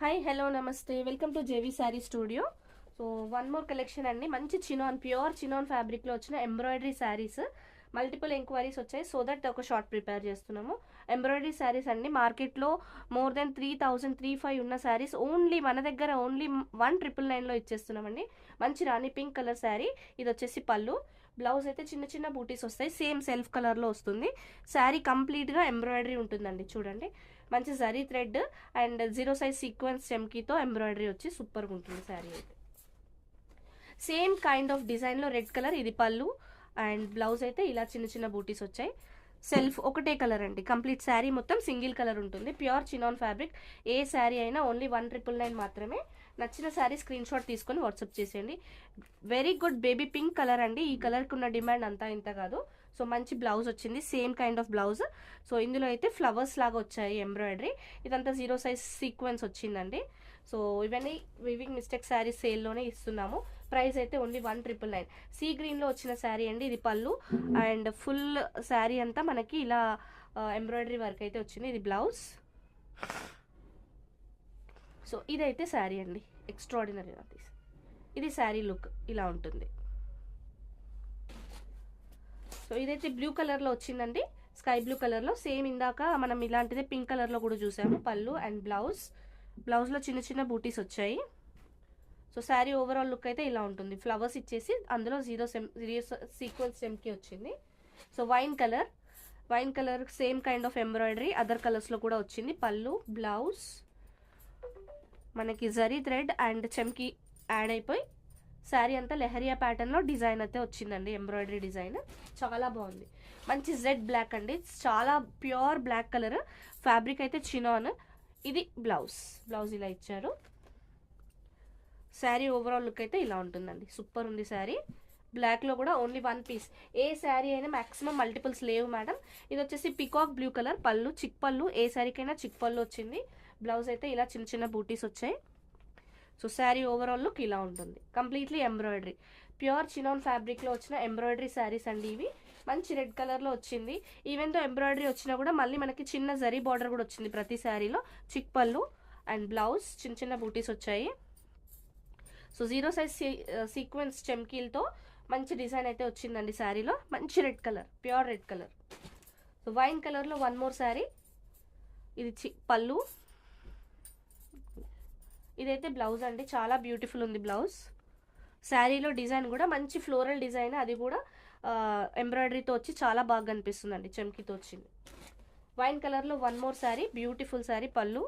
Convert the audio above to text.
Hi hello నమస్తే welcome to JV sari studio. So one more collection అండి. మంచి chinon pure chinon ఫ్యాబ్రిక్లో వచ్చిన ఎంబ్రాయిడరీ శారీస్. మల్టిపుల్ ఎంక్వైరీస్ వచ్చాయి, సో దట్ ఒక షార్ట్ ప్రిపేర్ చేస్తున్నాము. ఎంబ్రాయిడరీ శారీస్ అండి. మార్కెట్లో మోర్ దెన్ 3,335 ఉన్న శారీస్ ఓన్లీ మన దగ్గర ఓన్లీ 1,999లో ఇచ్చేస్తున్నామండి. మంచి రాణి పింక్ కలర్ శారీ. ఇది వచ్చేసి పళ్ళు. బ్లౌజ్ అయితే చిన్న చిన్న బూటీస్ వస్తాయి, సేమ్ సెల్ఫ్ కలర్లో వస్తుంది. శారీ కంప్లీట్గా ఎంబ్రాయిడరీ ఉంటుందండి. చూడండి, మంచి zari thread and 0 size sequins చెమ్కీతో ఎంబ్రాయిడరీ వచ్చి సూపర్గా ఉంటుంది శారీ అయితే. సేమ్ కైండ్ ఆఫ్ డిజైన్లో రెడ్ కలర్ ఇది పళ్ళు అండ్ బ్లౌజ్ అయితే ఇలా చిన్న చిన్న బూటీస్ వచ్చాయి. సెల్ఫ్ ఒకటే కలర్ అండి. కంప్లీట్ శారీ మొత్తం సింగిల్ కలర్ ఉంటుంది. Pure chinon fabric. ఏ శారీ అయినా ఓన్లీ 1,999 మాత్రమే. నచ్చిన శారీ స్క్రీన్ షాట్ తీసుకొని వాట్సాప్ చేసేయండి. Very good baby pink colour అండి. ఈ కలర్కి ఉన్న డిమాండ్ అంతా ఇంత కాదు. సో మంచి బ్లౌజ్ వచ్చింది, same kind of blouse. So ఇందులో అయితే ఫ్లవర్స్ లాగా వచ్చాయి ఎంబ్రాయిడరీ. ఇదంతా 0 సైజ్ సీక్వెన్స్ వచ్చిందండి. సో ఇవన్నీ వివింగ్ మిస్టేక్ శారీ సేల్లోనే ఇస్తున్నాము. ప్రైస్ అయితే ఓన్లీ 1,999. సీ గ్రీన్లో వచ్చిన శారీ అండి. ఇది పళ్ళు అండ్ ఫుల్ శారీ అంతా మనకి ఇలా ఎంబ్రాయిడరీ వర్క్ అయితే వచ్చింది. ఇది బ్లౌజ్. సో ఇదైతే శారీ అండి. ఎక్స్ట్రాడినరీ. ఇది శారీ లుక్ ఇలా ఉంటుంది. సో ఇదైతే బ్లూ కలర్లో వచ్చిందండి, స్కై బ్లూ కలర్లో. సేమ్ ఇందాక మనం ఇలాంటిదే పింక్ కలర్లో కూడా చూసాము. పళ్ళు అండ్ బ్లౌజ్. బ్లౌజ్లో చిన్న చిన్న బూటీస్ వచ్చాయి. సో శారీ ఓవరాల్ లుక్ అయితే ఇలా ఉంటుంది. ఫ్లవర్స్ ఇచ్చేసి అందులో 0 సీక్వెన్స్ చెమ్కి వచ్చింది. So wine colour same kind of embroidery other కలర్స్లో కూడా వచ్చింది. పళ్ళు, బ్లౌజ్, మనకి జరీ థ్రెడ్ అండ్ చెమ్కి యాడ్ అయిపోయి శారీ అంతా లెహరియా ప్యాటర్న్లో డిజైన్ అయితే వచ్చిందండి. ఎంబ్రాయిడరీ డిజైన్ చాలా బాగుంది. మంచి జెడ్ బ్లాక్ అండి. చాలా ప్యూర్ బ్లాక్ కలర్. ఫ్యాబ్రిక్ అయితే చినాన్. ఇది బ్లౌజ్ ఇలా ఇచ్చారు. శారీ ఓవరాల్ లుక్ అయితే ఇలా ఉంటుందండి. సూపర్ ఉంది శారీ. బ్లాక్లో కూడా ఓన్లీ 1 పీస్. ఏ శారీ అయినా మాక్సిమం మల్టిపుల్స్ లేవు మేడం. ఇది వచ్చేసి పికాక్ బ్లూ కలర్ పళ్ళు, చిక్ పళ్ళు. ఏ శారీకైనా చిక్ పళ్ళు వచ్చింది. బ్లౌజ్ అయితే ఇలా చిన్న చిన్న బూటీస్ వచ్చాయి. సో శారీ ఓవరాల్ లుక్ ఇలా ఉంటుంది. Completely embroidery. ప్యూర్ చినాన్ ఫ్యాబ్రిక్లో వచ్చిన ఎంబ్రాయిడరీ శారీస్ అండి ఇవి. మంచి రెడ్ కలర్లో వచ్చింది. ఈవెన్ తో ఎంబ్రాయిడరీ వచ్చినా కూడా మళ్ళీ మనకి చిన్న జరీ బార్డర్ కూడా వచ్చింది ప్రతి శారీలో. చిక్ పళ్ళు అండ్ బ్లౌజ్ చిన్న చిన్న బూటీస్ వచ్చాయి. సో 0 సైజ్ సీక్వెన్స్ చెమ్కీలతో మంచి డిజైన్ అయితే వచ్చిందండి శారీలో. మంచి red colour, pure red colour. So wine కలర్లో వన్ మోర్ శారీ. ఇది పళ్ళు. ఇదైతే బ్లౌజ్ అండి. చాలా బ్యూటిఫుల్ ఉంది బ్లౌజ్. శారీలో డిజైన్ కూడా మంచి ఫ్లోరల్ డిజైన్, అది కూడా ఎంబ్రాయిడరీతో వచ్చి చాలా బాగా కనిపిస్తుందండి. చెమ్కీతో వచ్చింది. వైన్ కలర్లో one more sari. Beautiful sari. పళ్ళు